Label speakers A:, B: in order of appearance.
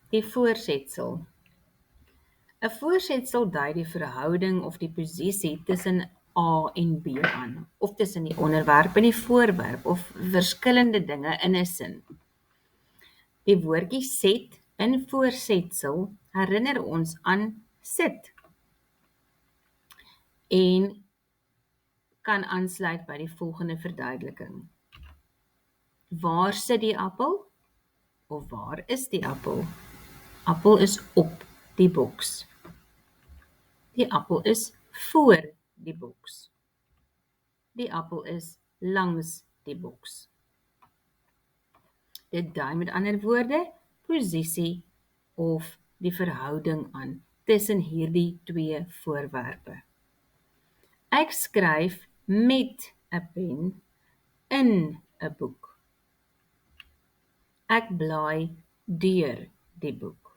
A: Die voorsetsel. 'n Voorsetsel dui die verhouding of die posisie tussen A en B aan, of tussen die onderwerp en die voorwerp, of verskillende dinge in 'n sin. Die woordjie set in voorsetsel herinner ons aan sit en kan aansluit by die volgende verduideliking. Waar sit die appel? Of waar is die appel? Appel is op die boks. Die appel is voor die boks. Die appel is langs die boks. Dit dui met ander woorde posisie of die verhouding aan tussen hierdie twee voorwerpe. Ek skryf met 'n pen in 'n boek. Ek blaai deur die boek.